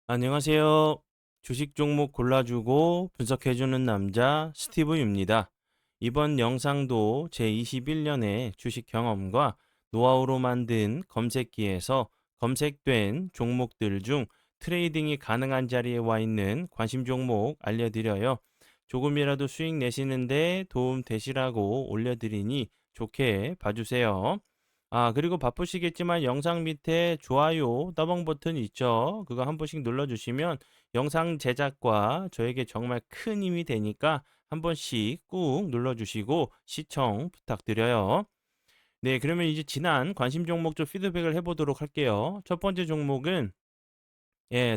안녕하세요. 주식 종목 골라주고 분석해주는 남자 스티브입니다. 이번 영상도 제21년의 주식 경험과 노하우로 만든 검색기에서 검색된 종목들 중 트레이딩이 가능한 자리에 와 있는 관심 종목 알려드려요. 조금이라도 수익 내시는데 도움 되시라고 올려드리니 좋게 봐주세요. 그리고 바쁘시겠지만 영상 밑에 좋아요, 따봉 버튼 있죠? 그거 한 번씩 눌러주시면 영상 제작과 저에게 정말 큰 힘이 되니까 한 번씩 꾹 눌러주시고 시청 부탁드려요. 네, 그러면 이제 지난 관심 종목 좀 피드백을 해보도록 할게요. 첫 번째 종목은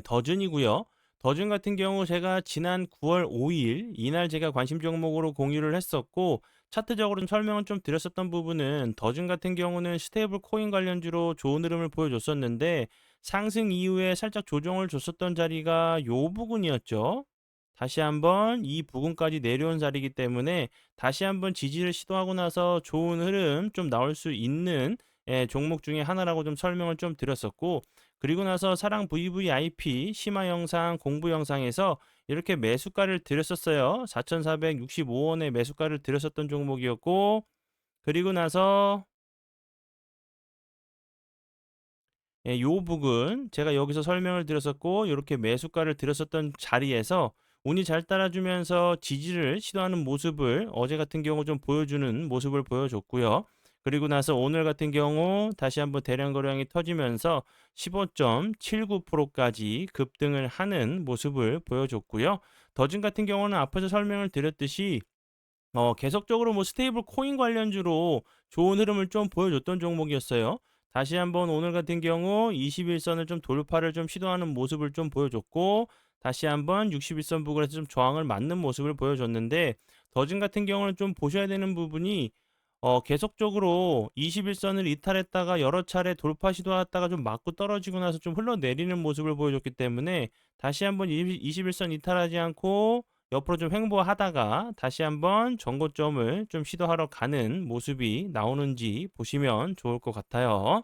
더준이고요. 더준 같은 경우 제가 지난 9월 5일 이날 제가 관심 종목으로 공유를 했었고 차트적으로 좀 설명을 좀 드렸었던 부분은 더준 같은 경우는 스테이블 코인 관련주로 좋은 흐름을 보여줬었는데 상승 이후에 살짝 조정을 줬었던 자리가 요 부분이었죠. 다시 한번 이 부분까지 내려온 자리이기 때문에 다시 한번 지지를 시도하고 나서 좋은 흐름 좀 나올 수 있는 종목 중에 하나라고 좀 설명을 좀 드렸었고 그리고 나서 사랑 VVIP 심화 영상 공부 영상에서 이렇게 매수가를 드렸었어요. 4,465원의 매수가를 드렸었던 종목이었고 그리고 나서 요 부분 제가 여기서 설명을 드렸었고 이렇게 매수가를 드렸었던 자리에서 운이 잘 따라주면서 지지를 시도하는 모습을 어제 같은 경우 좀 보여주는 모습을 보여줬고요. 그리고 나서 오늘 같은 경우 다시 한번 대량 거래량이 터지면서 15.79%까지 급등을 하는 모습을 보여줬고요. 더진 같은 경우는 앞에서 설명을 드렸듯이 계속적으로 뭐 스테이블 코인 관련주로 좋은 흐름을 좀 보여줬던 종목이었어요. 다시 한번 오늘 같은 경우 21선을 좀 돌파를 좀 시도하는 모습을 좀 보여줬고 다시 한번 61선 부근에서 좀 저항을 맞는 모습을 보여줬는데 더진 같은 경우는 좀 보셔야 되는 부분이 계속적으로 21선을 이탈했다가 여러 차례 돌파 시도했다가 좀 맞고 떨어지고 나서 좀 흘러내리는 모습을 보여줬기 때문에 다시 한번 21선 이탈하지 않고 옆으로 좀 횡보하다가 다시 한번 전고점을 좀 시도하러 가는 모습이 나오는지 보시면 좋을 것 같아요.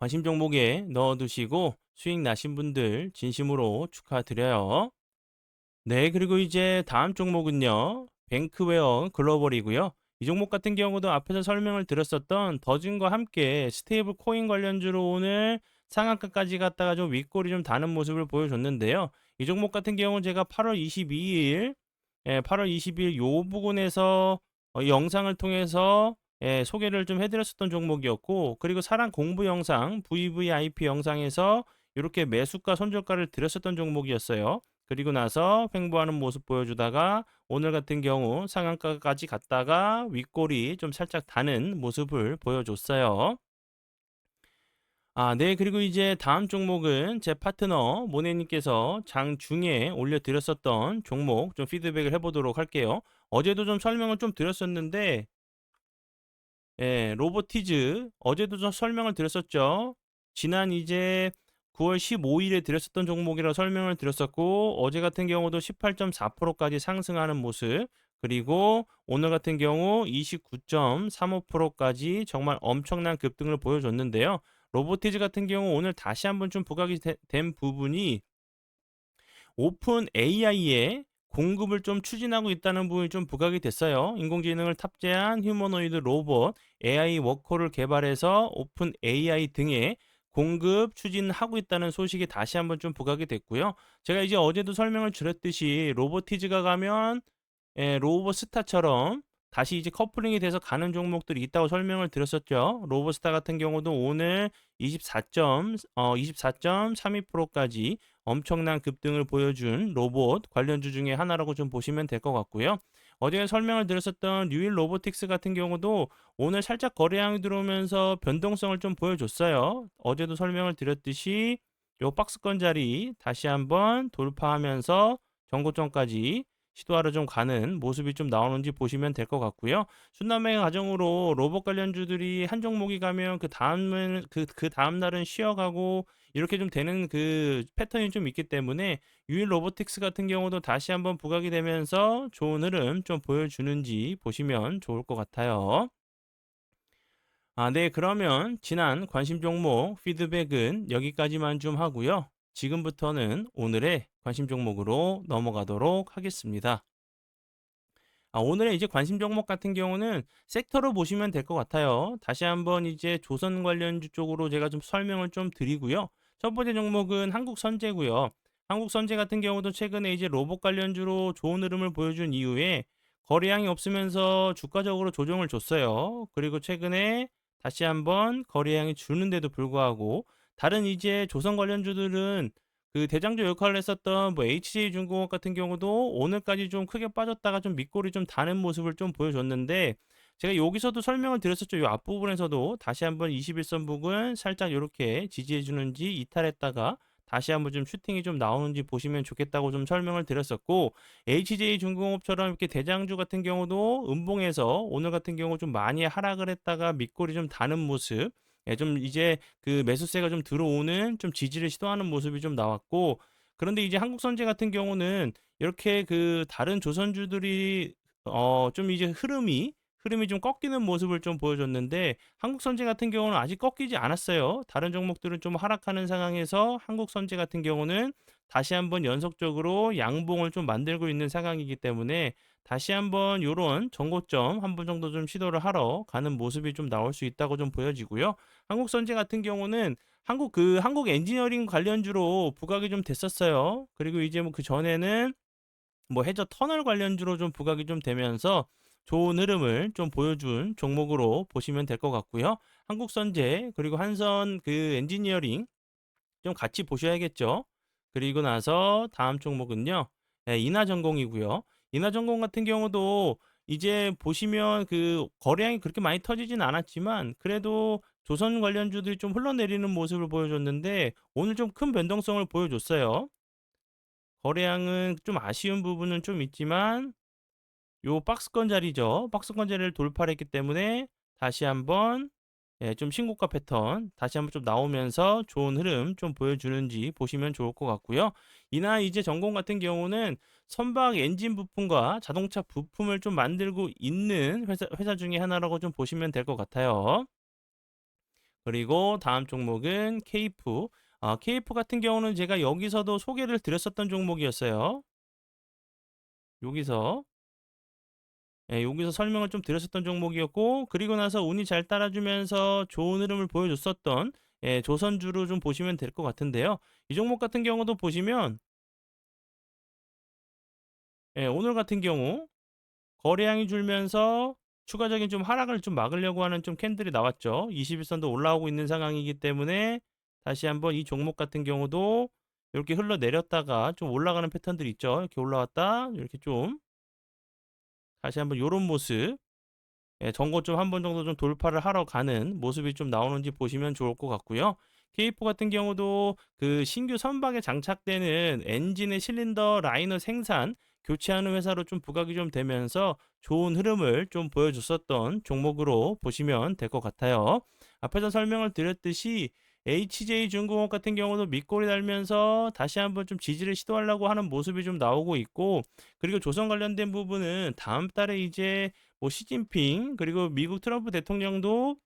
관심 종목에 넣어두시고 수익 나신 분들 진심으로 축하드려요. 네, 그리고 이제 다음 종목은요. 뱅크웨어 글로벌이고요. 이 종목 같은 경우도 앞에서 설명을 드렸었던 더진과 함께 스테이블 코인 관련주로 오늘 상한가까지 갔다가 좀 윗골이 좀 다는 모습을 보여줬는데요. 이 종목 같은 경우는 제가 8월 22일, 8월 20일 요 부분에서 영상을 통해서 소개를 좀 해드렸었던 종목이었고, 그리고 사랑 공부 영상, VVIP 영상에서 이렇게 매수가 손절가를 드렸었던 종목이었어요. 그리고 나서 횡보하는 모습 보여주다가 오늘 같은 경우 상한가까지 갔다가 윗골이 좀 살짝 다는 모습을 보여줬어요. 네. 그리고 이제 다음 종목은 제 파트너 모네님께서 장중에 올려드렸었던 종목 좀 피드백을 해보도록 할게요. 어제도 좀 설명을 좀 드렸었는데, 로보티즈 어제도 좀 설명을 드렸었죠. 지난 이제 9월 15일에 드렸었던 종목이라 설명을 드렸었고 어제 같은 경우도 18.4%까지 상승하는 모습 그리고 오늘 같은 경우 29.35%까지 정말 엄청난 급등을 보여줬는데요. 로보티즈 같은 경우 오늘 다시 한번 좀 부각이 된 부분이 오픈 AI의 공급을 좀 추진하고 있다는 부분이 좀 부각이 됐어요. 인공지능을 탑재한 휴머노이드 로봇 AI 워커를 개발해서 오픈 AI 등의 공급 추진하고 있다는 소식이 다시 한번 좀 부각이 됐고요. 제가 이제 어제도 설명을 드렸듯이 로보티즈가 가면 로보스타처럼 다시 이제 커플링이 돼서 가는 종목들이 있다고 설명을 드렸었죠. 로보스타 같은 경우도 오늘 24.32%까지 엄청난 급등을 보여준 로봇 관련주 중에 하나라고 좀 보시면 될 것 같고요. 어제 설명을 드렸었던 뉴일 로보틱스 같은 경우도 오늘 살짝 거래량이 들어오면서 변동성을 좀 보여줬어요. 어제도 설명을 드렸듯이 요 박스권 자리 다시 한번 돌파하면서 전고점까지 시도하러 좀 가는 모습이 좀 나오는지 보시면 될 것 같고요. 순환매 과정으로 로봇 관련주들이 한 종목이 가면 그 다음 날은 쉬어가고 이렇게 좀 되는 그 패턴이 좀 있기 때문에 유일 로보틱스 같은 경우도 다시 한번 부각이 되면서 좋은 흐름 좀 보여주는지 보시면 좋을 것 같아요. 네, 그러면 지난 관심 종목 피드백은 여기까지만 좀 하고요. 지금부터는 오늘의 관심 종목으로 넘어가도록 하겠습니다. 오늘의 이제 관심 종목 같은 경우는 섹터로 보시면 될 것 같아요. 다시 한번 이제 조선 관련주 쪽으로 제가 좀 설명을 좀 드리고요. 첫 번째 종목은 한국선제고요. 한국선제 같은 경우도 최근에 이제 로봇 관련주로 좋은 흐름을 보여준 이후에 거래량이 없으면서 주가적으로 조정을 줬어요. 그리고 최근에 다시 한번 거래량이 주는데도 불구하고 다른 이제 조선 관련주들은 그 대장주 역할을 했었던 뭐 HJ중공업 같은 경우도 오늘까지 좀 크게 빠졌다가 좀 밑골이 좀 다는 모습을 좀 보여줬는데, 제가 여기서도 설명을 드렸었죠. 이 앞부분에서도 다시 한번 21선 부근 살짝 이렇게 지지해 주는지 이탈했다가 다시 한번 좀 슈팅이 좀 나오는지 보시면 좋겠다고 좀 설명을 드렸었고, HJ중공업처럼 이렇게 대장주 같은 경우도 음봉에서 오늘 같은 경우 좀 많이 하락을 했다가 밑골이 좀 다는 모습, 좀 이제 그 매수세가 좀 들어오는 좀 지지를 시도하는 모습이 좀 나왔고, 그런데 이제 한국선제 같은 경우는 이렇게 그 다른 조선주들이 좀 이제 흐름이 좀 꺾이는 모습을 좀 보여줬는데, 한국선제 같은 경우는 아직 꺾이지 않았어요. 다른 종목들은 좀 하락하는 상황에서 한국선제 같은 경우는 다시 한번 연속적으로 양봉을 좀 만들고 있는 상황이기 때문에 다시 한번 요런 정고점 한 번 정도 좀 시도를 하러 가는 모습이 좀 나올 수 있다고 좀 보여지고요. 한국선제 같은 경우는 한국 엔지니어링 관련주로 부각이 좀 됐었어요. 그리고 이제 뭐 그 전에는 뭐 해저 터널 관련주로 좀 부각이 좀 되면서 좋은 흐름을 좀 보여준 종목으로 보시면 될 것 같고요. 한국선제 그리고 한선 그 엔지니어링 좀 같이 보셔야겠죠. 그리고 나서 다음 종목은요. 인하전공이고요. 인하전공 같은 경우도 이제 보시면 그 거래량이 그렇게 많이 터지진 않았지만 그래도 조선 관련주들이 좀 흘러내리는 모습을 보여줬는데 오늘 좀 큰 변동성을 보여줬어요. 거래량은 좀 아쉬운 부분은 좀 있지만 요 박스권 자리죠. 박스권 자리를 돌파를 했기 때문에 다시 한번 좀 신고가 패턴 다시 한번 좀 나오면서 좋은 흐름 좀 보여주는지 보시면 좋을 것 같고요. 이나 이제 전공 같은 경우는 선박 엔진 부품과 자동차 부품을 좀 만들고 있는 회사 중에 하나라고 좀 보시면 될 것 같아요. 그리고 다음 종목은 케이프. 케이프 같은 경우는 제가 여기서도 소개를 드렸었던 종목이었어요. 여기서 여기서 설명을 좀 드렸었던 종목이었고, 그리고 나서 운이 잘 따라주면서 좋은 흐름을 보여줬었던 조선주로 좀 보시면 될 것 같은데요. 이 종목 같은 경우도 보시면 오늘 같은 경우 거래량이 줄면서 추가적인 좀 하락을 좀 막으려고 하는 좀 캔들이 나왔죠. 21선도 올라오고 있는 상황이기 때문에 다시 한번 이 종목 같은 경우도 이렇게 흘러내렸다가 좀 올라가는 패턴들이 있죠. 이렇게 올라왔다 이렇게 좀 다시 한번 이런 모습, 전고점 한 번 정도 좀 돌파를 하러 가는 모습이 좀 나오는지 보시면 좋을 것 같고요. K4 같은 경우도 그 신규 선박에 장착되는 엔진의 실린더 라이너 생산 교체하는 회사로 좀 부각이 좀 되면서 좋은 흐름을 좀 보여줬었던 종목으로 보시면 될 것 같아요. 앞에서 설명을 드렸듯이 HJ중공업 같은 경우도 밑골이 달면서 다시 한번 좀 지지를 시도하려고 하는 모습이 좀 나오고 있고, 그리고 조선 관련된 부분은 다음 달에 이제 뭐 시진핑 그리고 미국 트럼프 대통령도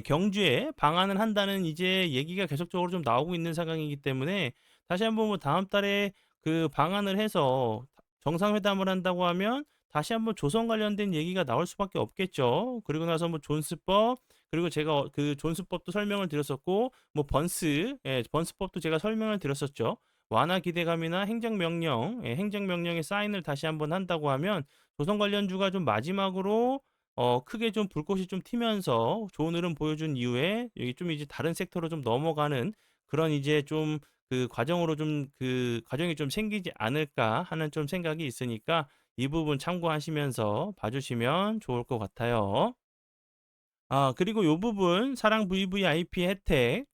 경주에 방한을 한다는 이제 얘기가 계속적으로 좀 나오고 있는 상황이기 때문에 다시 한번 뭐 다음 달에 그 방한을 해서 정상회담을 한다고 하면 다시 한번 조선 관련된 얘기가 나올 수밖에 없겠죠. 그리고 나서 뭐 존스법, 그리고 제가 그 존스법도 설명을 드렸었고 뭐 번스법도 제가 설명을 드렸었죠. 완화 기대감이나 행정명령, 행정명령의 사인을 다시 한번 한다고 하면 조선 관련주가 좀 마지막으로 크게 좀 불꽃이 좀 튀면서 좋은 흐름 보여준 이후에 여기 좀 이제 다른 섹터로 좀 넘어가는 그런 이제 좀 그 과정으로 좀 그 과정이 좀 생기지 않을까 하는 좀 생각이 있으니까 이 부분 참고하시면서 봐주시면 좋을 것 같아요. 그리고 요 부분 사랑 VVIP 혜택,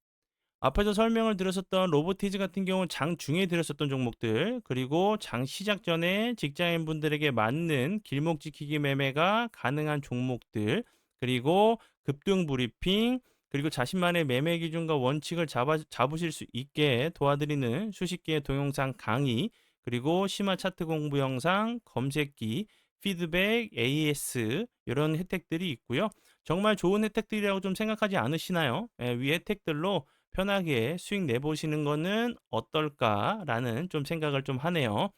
앞에서 설명을 드렸었던 로보티즈 같은 경우는 장중에 드렸었던 종목들, 그리고 장 시작 전에 직장인분들에게 맞는 길목 지키기 매매가 가능한 종목들, 그리고 급등 브리핑, 그리고 자신만의 매매 기준과 원칙을 잡으실 수 있게 도와드리는 수십 개의 동영상 강의, 그리고 심화 차트 공부 영상, 검색기, 피드백, AS 이런 혜택들이 있고요. 정말 좋은 혜택들이라고 좀 생각하지 않으시나요? 위 혜택들로 편하게 수익 내보시는 거는 어떨까라는 좀 생각을 좀 하네요.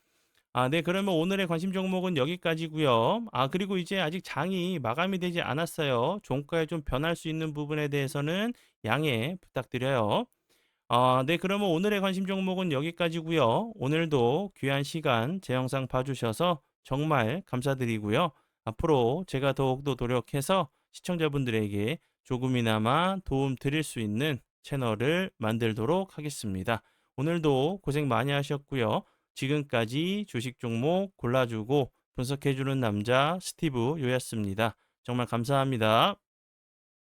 네. 그러면 오늘의 관심 종목은 여기까지고요. 그리고 이제 아직 장이 마감이 되지 않았어요. 종가에 좀 변할 수 있는 부분에 대해서는 양해 부탁드려요. 네. 그러면 오늘의 관심 종목은 여기까지고요. 오늘도 귀한 시간 제 영상 봐주셔서 정말 감사드리고요. 앞으로 제가 더욱더 노력해서 시청자분들에게 조금이나마 도움 드릴 수 있는 채널을 만들도록 하겠습니다. 오늘도 고생 많이 하셨고요. 지금까지 주식 종목 골라주고 분석해주는 남자 스티브 요였습니다. 정말 감사합니다.